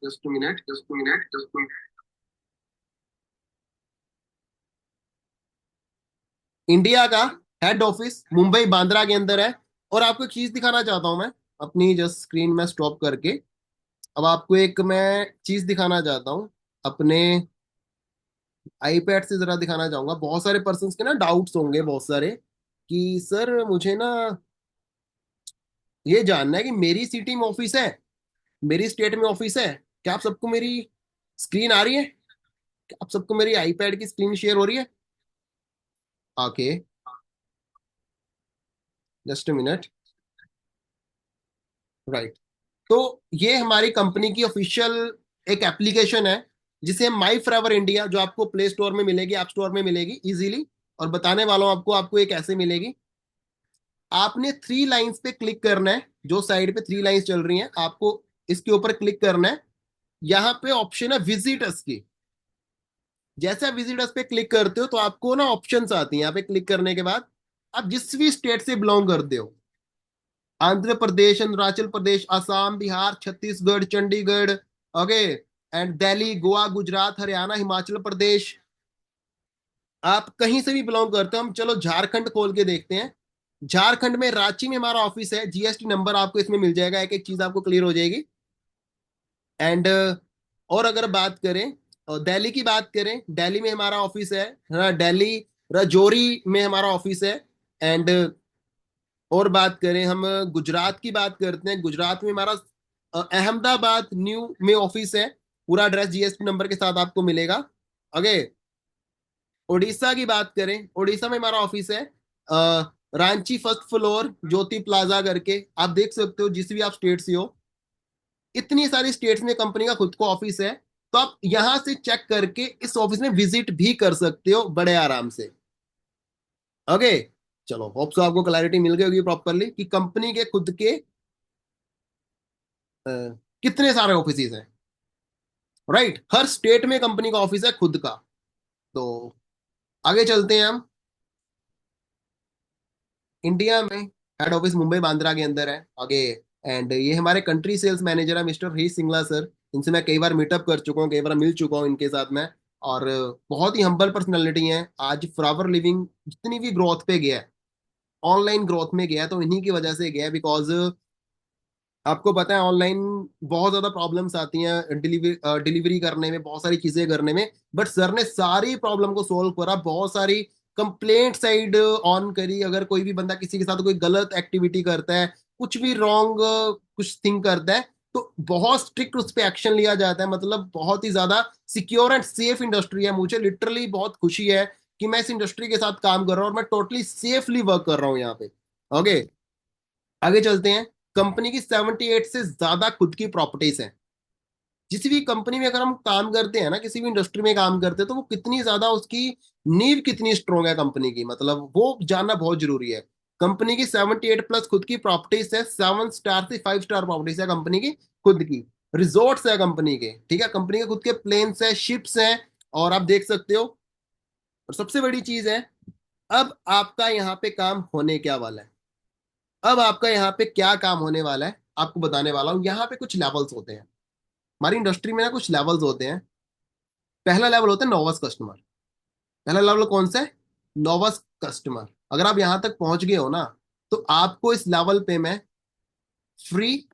India का हेड ऑफिस मुंबई बांद्रा के अंदर है। और आपको एक चीज दिखाना चाहता हूं मैं, अपनी जस्ट स्क्रीन में स्टॉप करके। अब आपको एक मैं चीज दिखाना चाहता हूँ, अपने आईपैड से जरा दिखाना चाहूंगा। बहुत सारे पर्सन्स के ना डाउट्स होंगे बहुत सारे, कि सर मुझे ना ये जानना है कि मेरी सिटी में ऑफिस है, मेरी स्टेट में ऑफिस है, क्या आप सबको मेरी स्क्रीन आ रही है? क्या आप सबको मेरी आईपैड की स्क्रीन शेयर हो रही है? Okay, just minute. राइट। तो ये हमारी कंपनी की ऑफिशियल एक एप्लीकेशन है, जिसे माई फॉरएवर इंडिया, जो आपको प्ले स्टोर में मिलेगी, ऐप स्टोर में मिलेगी इजीली। और बताने वाला हूं आपको, आपको ये कैसे मिलेगी। आपने 3 लाइंस पे क्लिक करना है, जो साइड पे 3 लाइंस चल रही हैं, आपको इसके ऊपर क्लिक करना है। यहाँ पे ऑप्शन है विजिटर्स की। जैसे आप विजिटर्स पे क्लिक करते हो तो आपको ना ऑप्शंस आती हैं। यहाँ पे क्लिक करने के बाद आप जिस भी स्टेट से बिलोंग करते हो, आंध्र प्रदेश, अरुणाचल प्रदेश, असम, बिहार, छत्तीसगढ़, चंडीगढ़, ओके, एंड दिल्ली, गोवा, गुजरात, हरियाणा, हिमाचल प्रदेश, आप कहीं से भी बिलोंग करते हो। हम चलो झारखंड खोल के देखते हैं। झारखंड में रांची में हमारा ऑफिस है। जीएसटी नंबर आपको इसमें मिल जाएगा, एक एक चीज आपको क्लियर हो जाएगी। एंड और अगर बात करें, दिल्ली की बात करें, दिल्ली में हमारा ऑफिस है। हाँ, दिल्ली राजौरी में हमारा ऑफिस है। एंड और बात करें हम गुजरात की, बात करते हैं, गुजरात में हमारा अहमदाबाद न्यू में ऑफिस है। पूरा एड्रेस जीएसटी नंबर के साथ आपको मिलेगा। ओके। उड़ीसा की बात करें, उड़ीसा में हमारा ऑफिस है रांची फर्स्ट फ्लोर ज्योति प्लाजा करके। आप देख सकते हो जिस भी आप स्टेट से हो, इतनी सारी स्टेट्स में कंपनी का खुद को ऑफिस है। तो आप यहां से चेक करके इस ऑफिस में विजिट भी कर सकते हो बड़े आराम से। ओके। चलो, होप सो आपको क्लैरिटी मिल गई होगी प्रॉपरली कि कंपनी के खुद के कितने सारे ऑफिस हैं। राइट। हर स्टेट में कंपनी का ऑफिस है खुद का। तो आगे चलते हैं हम। इंडिया में हेड ऑफिस मुंबई बांद्रा के अंदर है। आगे, एंड ये हमारे कंट्री सेल्स मैनेजर है मिस्टर हरीश सिंगला सर। इनसे मैं कई बार मीटअप कर चुका हूँ, कई बार मिल चुका हूँ इनके साथ में। और बहुत ही हम्बल पर्सनैलिटी है। आज फॉरएवर लिविंग जितनी भी ग्रोथ पे गया है, ऑनलाइन ग्रोथ में गया है, तो इन्हीं की वजह से गया है। बिकॉज आपको पता है ऑनलाइन बहुत ज्यादा प्रॉब्लम्स आती हैं, डिलीवरी करने में, बहुत सारी चीजें करने में। बट सर ने सारी प्रॉब्लम को सोल्व करा। बहुत सारी कंप्लेंट साइड ऑन करी। अगर कोई भी बंदा किसी के साथ कोई गलत एक्टिविटी करता है, कुछ भी रॉन्ग कुछ थिंग करता है, तो बहुत स्ट्रिक्ट उस पर एक्शन लिया जाता है। मतलब बहुत ही ज्यादा सिक्योर एंड सेफ इंडस्ट्री है। मुझे लिटरली बहुत खुशी है कि मैं इस इंडस्ट्री के साथ काम कर रहा हूँ, और मैं टोटली सेफली वर्क कर रहा हूँ यहाँ पे। ओके। आगे चलते हैं। कंपनी की 78 से ज्यादा खुद की प्रॉपर्टीज हैं। जिस भी कंपनी में अगर हम काम करते हैं ना, किसी भी इंडस्ट्री में काम करते हैं, तो वो कितनी ज्यादा उसकी नींव कितनी स्ट्रांग है कंपनी की, मतलब वो जानना बहुत जरूरी है। कंपनी की 78+ खुद की प्रॉपर्टीज है। 7 स्टार से 5 स्टार प्रॉपर्टीज है कंपनी की खुद की। रिजॉर्ट्स है कंपनी के, ठीक है। कंपनी के खुद के प्लेन्स है, शिप्स हैं, और आप देख सकते हो। और सबसे बड़ी चीज है, अब आपका यहाँ पे काम होने क्या वाला है। अब आपका यहाँ पे क्या काम होने वाला है आपको बताने वाला हूँ। यहाँ पे कुछ लेवल्स होते हैं। हमारी इंडस्ट्री में ना कुछ लेवल्स होते हैं। पहला लेवल होता है नोवस कस्टमर। पहला लेवल कौन सा है? नोवस कस्टमर। अगर आप यहाँ तक पहुंच गए हो ना, तो आपको इस लेवल पे मैं फ्री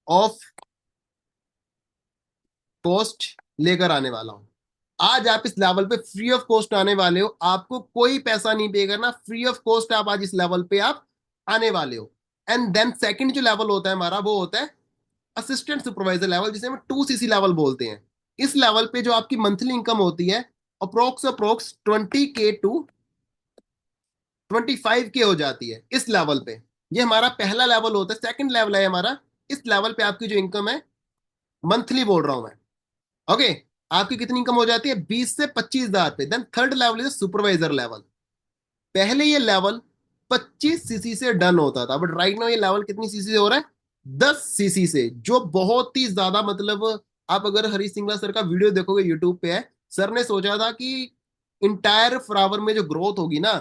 ऑफ कॉस्ट लेकर आने वाला हूं। आज आप इस लेवल पे फ्री ऑफ कॉस्ट आने वाले हो, आपको कोई पैसा नहीं पे करना, फ्री ऑफ कॉस्ट आप आज इस लेवल पे आप आने वाले हो। एंड देन सेकंड जो लेवल होता है हमारा, वो होता है असिस्टेंट सुपरवाइजर लेवल, जिसे हम 2 सीसी लेवल बोलते हैं। इस लेवल पे जो आपकी मंथली इनकम होती है, approx approx 20K to 25K हो जाती है इस लेवल पे। ये हमारा पहला लेवल होता है, सेकंड लेवल है हमारा। इस लेवल पे आपकी जो इनकम है, मंथली बोल रहा हूं मैं, ओके, आपकी कितनी इनकम हो जाती है? 20 से 25 हजार पे। Then third level is supervisor level. पहले ये लेवल 25 सीसी से डन होता था, बट राइट नाउ ये लेवल कितनी सीसी से हो रहा है? 10 सीसी से, जो बहुत ही ज्यादा मतलब, आप अगर हरीश सिंगला सर का वीडियो देखोगे यूट्यूब पे है, सर ने सोचा था कि इंटायर फ्लावर में जो ग्रोथ होगी ना,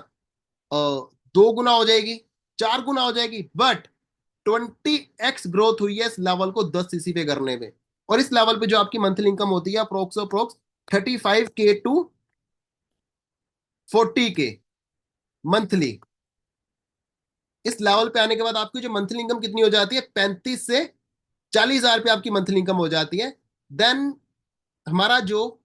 2 गुना हो जाएगी, 4 गुना हो जाएगी, बट 20x ग्रोथ हुई है इस लेवल को 10 सीसी पे करने में। और इस लेवल पे जो आपकी मंथली इनकम होती है, approx approx 35K to 40K monthly. इस लेवल पे आने के बाद आपकी जो मंथली इनकम कितनी हो जाती है? 35 से 40 हजार पे आपकी मंथली इनकम हो जाती है। देन हमारा जो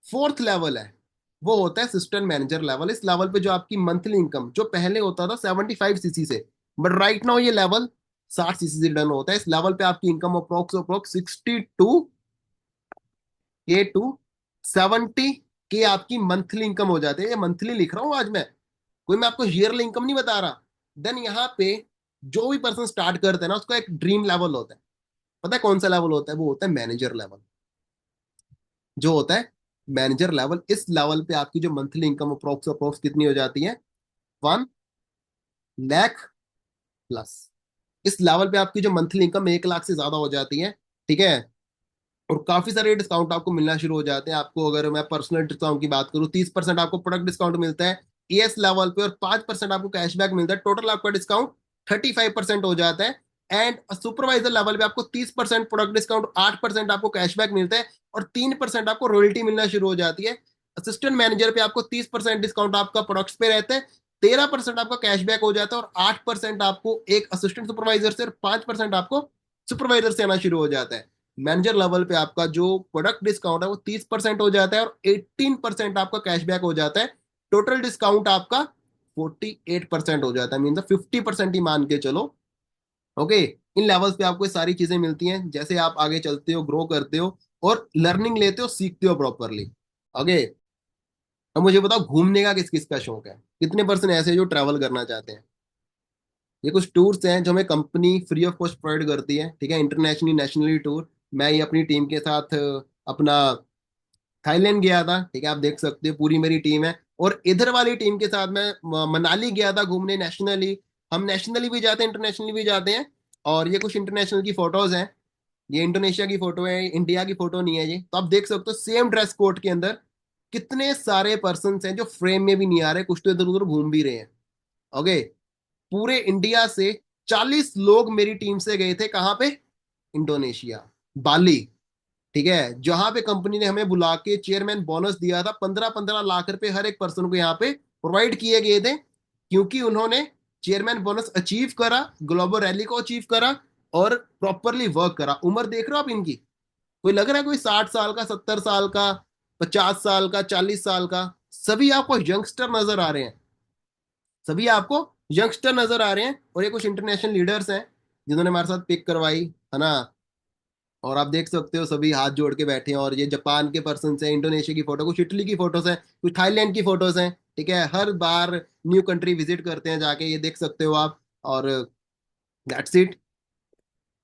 फोर्थ लेवल है, वो होता है असिस्टेंट मैनेजर लेवल। इस लेवल पे जो आपकी मंथली इनकम, जो पहले होता था 75 सीसी से, बट राइट नाउ ये लेवल 60 सीसी से डन होता है। इस लेवल पे आपकी income approx approx 62K to 70K आपकी मंथली इनकम हो जाती है। ये मंथली लिख रहा हूँ आज मैं, कोई मैं आपको ईयरली इनकम नहीं बता रहा। देन यहाँ पे जो भी पर्सन स्टार्ट करते हैं ना, उसका एक ड्रीम लेवल होता है। पता है कौन सा लेवल होता है? वो होता है मैनेजर लेवल। जो होता है मैनेजर लेवल, इस लेवल पे आपकी जो मंथली इनकम अप्रोक्स अप्रोक्स कितनी हो जाती है? 1 लाख प्लस। इस लेवल पे आपकी जो मंथली इनकम 1 लाख से ज्यादा हो जाती है, ठीक है। और काफी सारे डिस्काउंट आपको मिलना शुरू हो जाते हैं। आपको अगर मैं पर्सनल डिस्काउंट की बात करूँ, 30% आपको प्रोडक्ट डिस्काउंट मिलता है ES लेवल पे, और 5% आपको कैशबैक मिलता है। टोटल आपका डिस्काउंट 35% हो जाता है। एंड सुपरवाइजर लेवल पे आपको 30% प्रोडक्ट डिस्काउंट, 8% आपको कैशबैक मिलता है, और 3% आपको रॉयल्टी मिलना शुरू हो जाती है। असिस्टेंट मैनेजर पे आपको 30% डिस्काउंट आपका प्रोडक्ट्स पे रहता है, 13% आपका कैशबैक हो जाता है, और 8% आपको एक असिस्टेंट सुपरवाइजर से, और 5% आपको सुपरवाइजर से आना शुरू हो जाता है। मैनेजर लेवल पे आपका जो प्रोडक्ट डिस्काउंट है वो 30% हो जाता है, और 18% आपका कैशबैक हो जाता है। टोटल डिस्काउंट आपका 48% हो जाता है, मीन 50% ही मान के चलो। ओके, इन लेवल्स पे आपको ये सारी चीजें मिलती हैं। जैसे आप आगे चलते हो, ग्रो करते हो, और लर्निंग लेते हो, सीखते हो प्रॉपरली। ओके, अब मुझे बताओ, घूमने का किस किस का शौक है? कितने पर्सन ऐसे हैं जो ट्रैवल करना चाहते हैं? ये कुछ टूर्स हैं जो हमें company free of cost provide करती है, ठीक है, इंटरनेशनली नेशनली टूर। मैं ये अपनी टीम के साथ अपना थाईलैंड गया था, ठीक है, आप देख सकते हो पूरी मेरी टीम है। और इधर वाली टीम के साथ मैं मनाली गया था घूमने नेशनली। हम नेशनली भी जाते हैं, इंटरनेशनली भी जाते हैं। और ये कुछ इंटरनेशनल की फोटोज हैं। ये इंडोनेशिया की फोटो है, इंडिया की फोटो नहीं है ये। तो आप देख सकते हो सेम ड्रेस कोड के अंदर कितने सारे पर्सन हैं जो फ्रेम में भी नहीं आ रहे, कुछ तो इधर उधर घूम भी रहे हैं। ओके, पूरे इंडिया से 40 लोग मेरी टीम से गए थे, कहाँ पे? इंडोनेशिया, बाली, ठीक है। जहां पे कंपनी ने हमें बुला के चेयरमैन बोनस दिया था, 15-15 लाख रुपए हर एक पर्सन को यहाँ पे प्रोवाइड किए गए थे, क्योंकि उन्होंने चेयरमैन बोनस अचीव करा, ग्लोबल रैली को अचीव करा, और प्रॉपरली वर्क करा। उम्र देख रहे हो आप इनकी? कोई लग रहा है कोई 60 साल का, 70 साल का, 50 साल का, 40 साल का? सभी आपको यंगस्टर नजर आ रहे हैं, सभी आपको यंगस्टर नजर आ रहे हैं। और ये कुछ इंटरनेशनल लीडर्स हैं जिन्होंने हमारे साथ पिक करवाई, है ना। और आप देख सकते हो सभी हाथ जोड़ के बैठे हैं। और ये जापान के पर्सन हैं, इंडोनेशिया की फोटो, कुछ इटली की फोटोज हैं, कुछ थाईलैंड की फोटोज हैं, ठीक है। हर बार न्यू कंट्री विजिट करते हैं जाके, ये देख सकते हो आप। और दैट्स इट।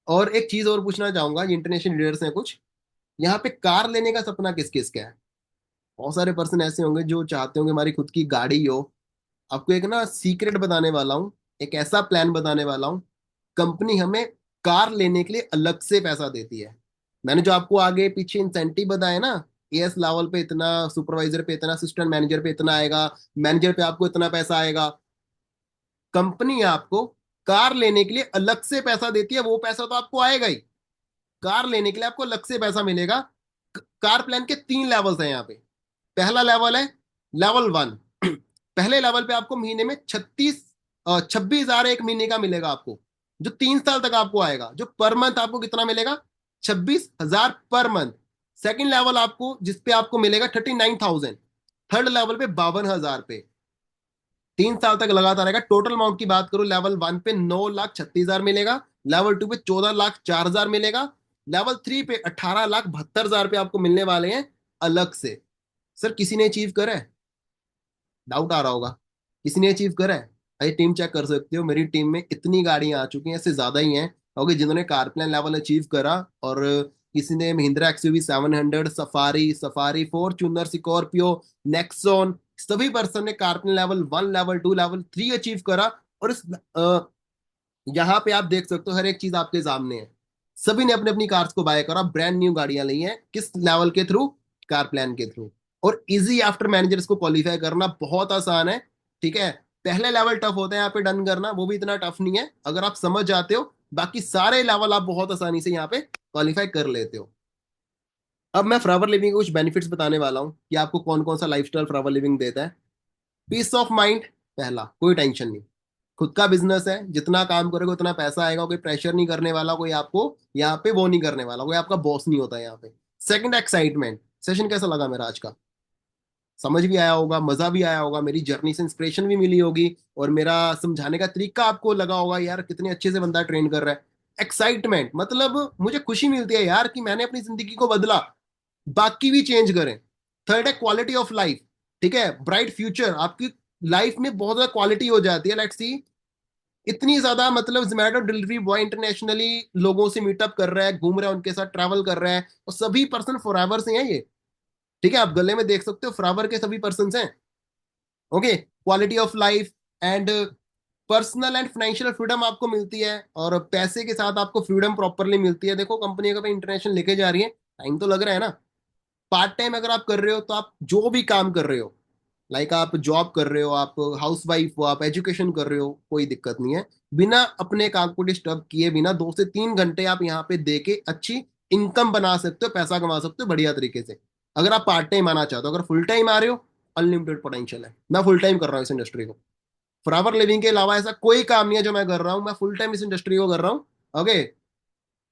और एक चीज और पूछना चाहूंगा, ये इंटरनेशनल लीडर्स हैं कुछ, यहाँ पे कार लेने का सपना किस किस का है? बहुत सारे पर्सन ऐसे होंगे जो चाहते होंगे हमारी खुद की गाड़ी हो। आपको एक ना सीक्रेट बताने वाला हूँ, एक ऐसा प्लान बताने वाला हूँ। कंपनी हमें कार लेने के लिए अलग से पैसा देती है। मैंने जो आपको आगे पीछे इंसेंटिव बताया ना, एएस लेवल पे इतना, सुपरवाइजर पे इतना, असिस्टेंट मैनेजर पे इतना आएगा, मैनेजर पे आपको इतना पैसा आएगा। कंपनी आपको कार लेने के लिए अलग से पैसा देती है, वो पैसा तो आपको आएगा ही। कार लेने के लिए आपको अलग से पैसा मिलेगा। कार प्लान के 3 लेवल्स हैं यहाँ पे। पहला लेवल है लेवल 1। पहले लेवल पे आपको महीने में 36 26,000 एक महीने का मिलेगा आपको, जो 3 साल तक आपको आएगा। जो पर मंथ आपको कितना मिलेगा? 26,000 पर मंथ। सेकंड लेवल आपको जिसपे आपको मिलेगा 39,000। थर्ड लेवल पे 52,000 पे। 3 साल तक लगातार रहेगा। टोटल अमाउंट की बात करूं, लेवल 1 पे 9,36,000 मिलेगा, लेवल 2 पे 14,04,000 मिलेगा, लेवल 3 पे 18,72,000 पे आपको मिलने वाले हैं अलग से। सर किसी ने अचीव करा है? डाउट आ रहा होगा, किसी ने अचीव करा है? भाई टीम चेक कर सकते हो, मेरी टीम में इतनी गाड़ियां आ चुकी हैं, इससे ज्यादा ही हैं ओके, जिन्होंने कारप्लेन लेवल अचीव करा। और किसी ने Mahindra XUV 700, safari, safari Fortuner, Scorpio, Nexon, सभी पर्सन ने कारप्लेन लेवल 1, लेवल 2, लेवल 3 अचीव करा। और इस यहाँ पे आप देख सकते हो हर एक चीज आपके सामने है। सभी ने अपनी अपनी कार्स को बाय करा, ब्रांड न्यू गाड़ियां ली हैं। किस लेवल के थ्रू? कार प्लान के थ्रू। और इजी आफ्टर मैनेजर्स को क्वालिफाई करना बहुत आसान है। ठीक है, पहले लेवल टफ होता है यहाँ पे डन करना, वो भी इतना टफ नहीं है अगर आप समझ जाते हो। बाकी सारे लेवल आप बहुत आसानी से यहाँ पे क्वालिफाई कर लेते हो। अब मैं फ्लावर लिविंग के कुछ बेनिफिट्स बताने वाला हूँ कि आपको कौन कौन सा लाइफस्टाइल फ्लावर लिविंग देता है। पीस ऑफ माइंड, पहला, कोई टेंशन नहीं। खुद का बिजनेस है, जितना काम करोगे उतना पैसा आएगा, कोई प्रेशर नहीं करने वाला, कोई आपको यहाँ पे वो नहीं करने वाला, कोई आपका बॉस नहीं होता यहाँ पे। Second, excitement. सेशन कैसा लगा मेरा आज का? समझ भी आया होगा, मजा भी आया होगा, मेरी जर्नी से इंस्पिरेशन भी मिली होगी, और मेरा समझाने का तरीका आपको लगा होगा यार कितने अच्छे से बंदा ट्रेन कर रहा है। एक्साइटमेंट मतलब मुझे खुशी मिलती है यार कि मैंने अपनी जिंदगी को बदला, बाकी भी चेंज करें। थर्ड है क्वालिटी ऑफ लाइफ। ठीक है, ब्राइट फ्यूचर, आपकी लाइफ में बहुत ज्यादा क्वालिटी हो जाती है। लेट्स सी, इतनी ज्यादा मतलब जोमेटो डिलीवरी बॉय इंटरनेशनली लोगों से मीटअप कर रहा है, घूम रहा है, उनके साथ ट्रैवल कर रहा है, और सभी पर्सन फॉरएवर से हैं ये। ठीक है, आप गले में देख सकते हो फॉरएवर के सभी पर्सन हैं। Okay, quality of life and personal and financial freedom आपको मिलती है, और पैसे के साथ आपको फ्रीडम प्रॉपरली मिलती है। देखो कंपनी अगर इंटरनेशनल लेके जा रही है, टाइम तो लग रहा है ना। पार्ट टाइम अगर आप कर रहे हो तो आप जो भी काम कर रहे हो, लाइक आप जॉब कर रहे हो, आप हाउस वाइफ हो, आप एजुकेशन कर रहे हो, कोई दिक्कत नहीं है। बिना अपने काम को डिस्टर्ब किए, बिना 2 से 3 घंटे आप यहाँ पे दे के अच्छी इनकम बना सकते हो, पैसा कमा सकते हो बढ़िया तरीके से। अगर आप पार्ट टाइम आना चाहते हो, अगर फुल टाइम आ रहे हो, अनलिमिटेड पोटेंशियल है। मैं फुल टाइम कर रहा हूँ इस इंडस्ट्री को। फॉरएवर लिविंग के अलावा ऐसा कोई काम नहीं है जो मैं कर रहा हूँ, मैं फुल टाइम इस इंडस्ट्री को कर रहा हूँ। ओके,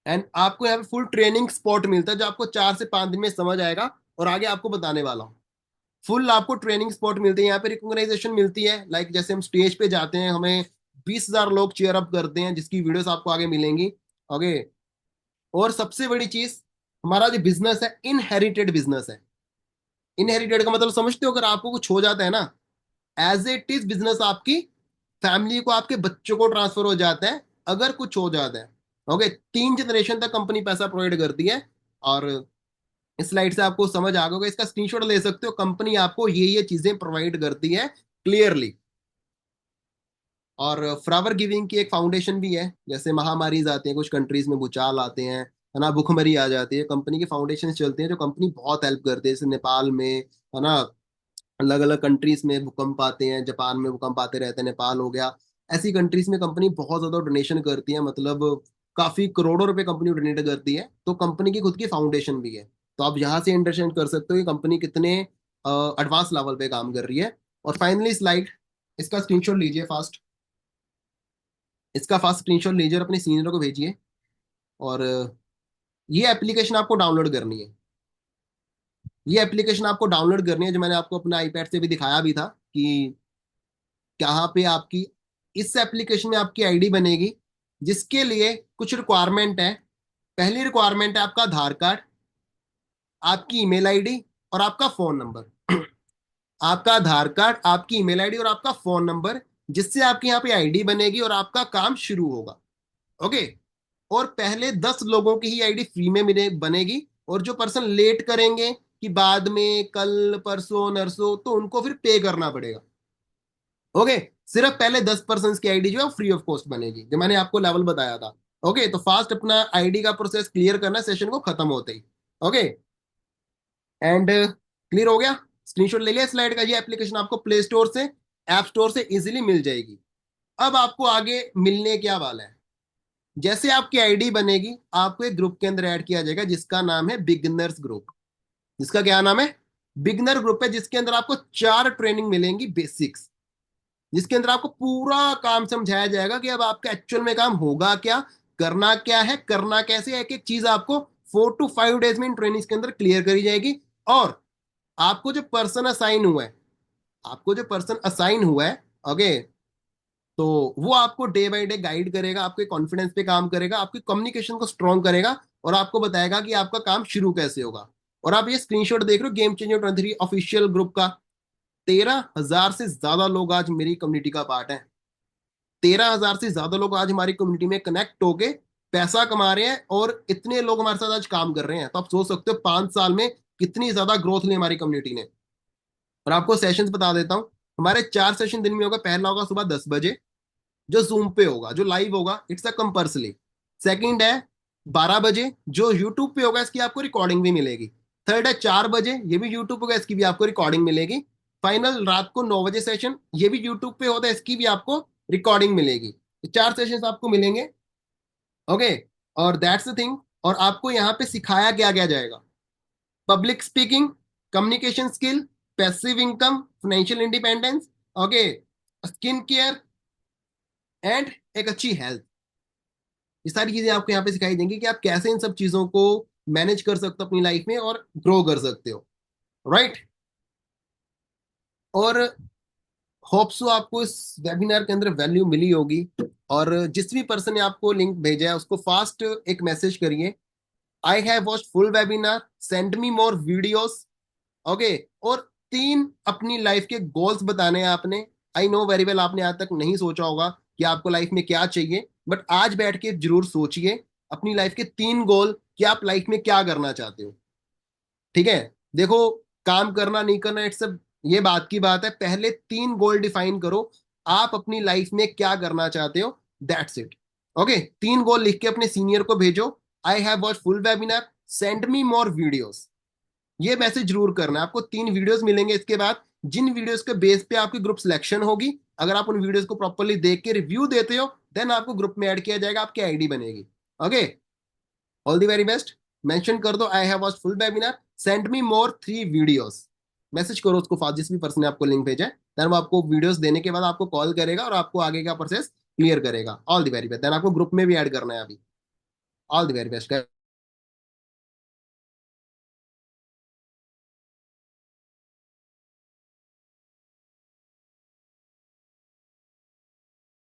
एंड आपको यहाँ पे फुल ट्रेनिंग स्पॉट मिलता है जो आपको 4 से 5 दिन में समझ आएगा, और आगे आपको बताने वाला हूँ। फुल आपको ट्रेनिंग स्पॉट मिलते हैं यहाँ पे, रिकॉग्नाइजेशन मिलती है। लाइक जैसे हम स्टेज पे जाते हैं, हमें 20,000 लोग चेयर अप करते हैं, जिसकी वीडियोस आपको आगे मिलेंगी। ओके, और सबसे बड़ी चीज, हमारा जो बिजनेस है इनहेरिटेड बिजनेस है। इनहेरिटेड का मतलब समझते हो? अगर आपको कुछ हो जाता है ना, एज इट इज बिजनेस आपकी फैमिली को, आपके बच्चों को ट्रांसफर हो जाता है अगर कुछ हो जाता है। ओके, 3 जनरेशन तक कंपनी पैसा प्रोवाइड करती है। और इस स्लाइड से आपको समझ आ गया होगा, इसका स्क्रीनशॉट ले सकते हो। कंपनी आपको ये चीजें प्रोवाइड करती है क्लियरली। और फ्लावर गिविंग की एक फाउंडेशन भी है। जैसे महामारीज आती हैं, कुछ कंट्रीज में भूचाल आते हैं, है ना, भुखमरी आ जाती है, कंपनी की फाउंडेशन चलती है जो कंपनी बहुत हेल्प करती है। जैसे नेपाल में, है ना, अलग अलग कंट्रीज में भूकंप आते हैं, जापान में भूकंप आते रहते हैं, नेपाल हो गया। ऐसी कंट्रीज में कंपनी बहुत ज्यादा डोनेशन करती है, मतलब काफी करोड़ों रुपए कंपनी डोनेट करती है, तो कंपनी की खुद की फाउंडेशन भी है। तो आप यहाँ से अंडरस्टैंड कर सकते हो कि कंपनी कितने एडवांस लेवल पे काम कर रही है। और फाइनली स्लाइड, इसका स्क्रीनशॉट लीजिए फास्ट। इसका फास्ट स्क्रीनशॉट लीजिए और अपने सीनियर को भेजिए। और ये एप्लीकेशन आपको डाउनलोड करनी है। ये एप्लीकेशन आपको डाउनलोड करनी है, जो मैंने आपको अपने आईपैड से भी दिखाया भी था कि यहाँ पे आपकी इस एप्लीकेशन में आपकी आईडी बनेगी, जिसके लिए कुछ रिक्वायरमेंट है। पहली रिक्वायरमेंट है आपका आधार कार्ड, आपकी ईमेल आईडी, और आपका फोन नंबर। आपका आधार कार्ड, आपकी ईमेल आईडी और आपका फोन नंबर, जिससे आपकी यहाँ पे आईडी बनेगी और आपका काम शुरू होगा। ओके, और पहले 10 लोगों की ही आईडी फ्री में मिले बनेगी, और जो पर्सन लेट करेंगे कि बाद में, कल, परसों, नरसों, तो उनको फिर पे करना पड़ेगा। ओके, सिर्फ पहले 10 पर्सन की आईडी जो है फ्री ऑफ कॉस्ट बनेगी, जो मैंने आपको लेवल बताया था। ओके, तो फास्ट अपना आईडी का प्रोसेस क्लियर करना सेशन को खत्म होते ही। ओके, एंड क्लियर हो गया? स्क्रीनशॉट ले लिया स्लाइड का? ये एप्लीकेशन आपको प्ले स्टोर से, ऐप स्टोर से इजीली मिल जाएगी। अब आपको आगे मिलने क्या वाला है, जैसे आपकी आईडी बनेगी, आपको एक ग्रुप के अंदर ऐड किया जाएगा जिसका नाम है बिगिनर्स ग्रुप। जिसका क्या नाम है? बिगिनर ग्रुप है, जिसके अंदर आपको 4 ट्रेनिंग मिलेंगी बेसिक्स। जिसके अंदर आपको पूरा काम समझाया जाएगा कि अब आपका एक्चुअल में काम होगा क्या, करना क्या है, करना कैसे है। एक एक चीज आपको 4 to 5 डेज में इन ट्रेनिंग्स के अंदर क्लियर करी जाएगी। और आपको जो पर्सन असाइन हुआ है, आपको जो पर्सन असाइन हुआ है, ओके, तो वो आपको डे बाय डे गाइड करेगा, आपके कॉन्फिडेंस पे काम करेगा, आपकी कम्युनिकेशन को स्ट्रॉन्ग करेगा, और आपको बताएगा कि आपका काम शुरू कैसे होगा। और आप ये स्क्रीनशॉट देख रहे हो गेम चेंजर 23 ऑफिशियल ग्रुप का। 13,000 से ज्यादा लोग आज मेरी कम्युनिटी का पार्ट है। 13,000 से ज्यादा लोग आज हमारी कम्युनिटी में कनेक्ट होके पैसा कमा रहे हैं, और इतने लोग हमारे साथ आज काम कर रहे हैं। तो आप सोच सकते हो 5 साल में कितनी ज्यादा ग्रोथ ली हमारी कम्युनिटी ने। और आपको सेशंस बता देता हूँ, हमारे 4 सेशन दिन में होगा। पहला होगा सुबह 10 बजे, जो जूम पे होगा, जो लाइव होगा, इट्स अ कंपल्सरी। सेकंड है 12 बजे, जो यूट्यूब पे होगा, इसकी आपको रिकॉर्डिंग भी मिलेगी। थर्ड है 4 बजे, ये भी यूट्यूब होगा, इसकी भी आपको रिकॉर्डिंग मिलेगी। फाइनल रात को 9 बजे सेशन, ये भी यूट्यूब पे होता है, इसकी भी आपको रिकॉर्डिंग मिलेगी। ये 4 सेशन आपको मिलेंगे, ओके। और दैट्स द थिंग। और आपको यहाँ पे सिखाया क्या क्या जाएगा? Public speaking, communication skill, passive income, financial independence, okay, skin care, and एक अच्छी हेल्थ। ये सारी चीजें आपको यहाँ पे सिखाई देंगी कि आप कैसे इन सब चीजों को मैनेज कर सकते हो अपनी लाइफ में और ग्रो कर सकते हो, राइट। और होप सो आपको इस वेबिनार के अंदर वैल्यू मिली होगी। और जिस भी पर्सन ने आपको लिंक भेजा है उसको फास्ट एक मैसेज करिए, I have watch full webinar, send me more videos, okay. और 3 अपनी लाइफ के गोल्स बताने हैं आपने। आई नो वेरी वेल आपने आज तक नहीं सोचा होगा कि आपको लाइफ में क्या चाहिए, बट आज बैठ के जरूर सोचिए अपनी लाइफ के 3 गोल कि आप लाइफ में क्या करना चाहते हो। ठीक है, देखो, काम करना नहीं करना इट्स ये बात की बात है, पहले 3 गोल डिफाइन करो, आप अपनी लाइफ में क्या करना चाहते हो, दैट्स इट। ओके, 3 गोल लिख के अपने सीनियर को भेजो, I have watch full webinar, send me more videos. ये मैसेज जरूर करना है। आपको 3 वीडियोस मिलेंगे इसके बाद, जिन वीडियोस के बेस पे आपकी ग्रुप सिलेक्शन होगी। अगर आप उन वीडियोस को प्रॉपरली देख के रिव्यू देते हो, देन आपको ग्रुप में ऐड किया जाएगा, आपकी आईडी बनेगी। Okay, all the very best. Mention कर दो I have watch full webinar, send me more 3 videos. Message करो उसको फास्ट, जिस भी पर्सन ने आपको लिंक भेजा है, देन वो आपको वीडियोस देने के बाद आपको कॉल करेगा और आपको आगे का प्रोसेस क्लियर करेगा। All the very best. Then आपको ग्रुप में भी ऐड करना है अभी। All the very best.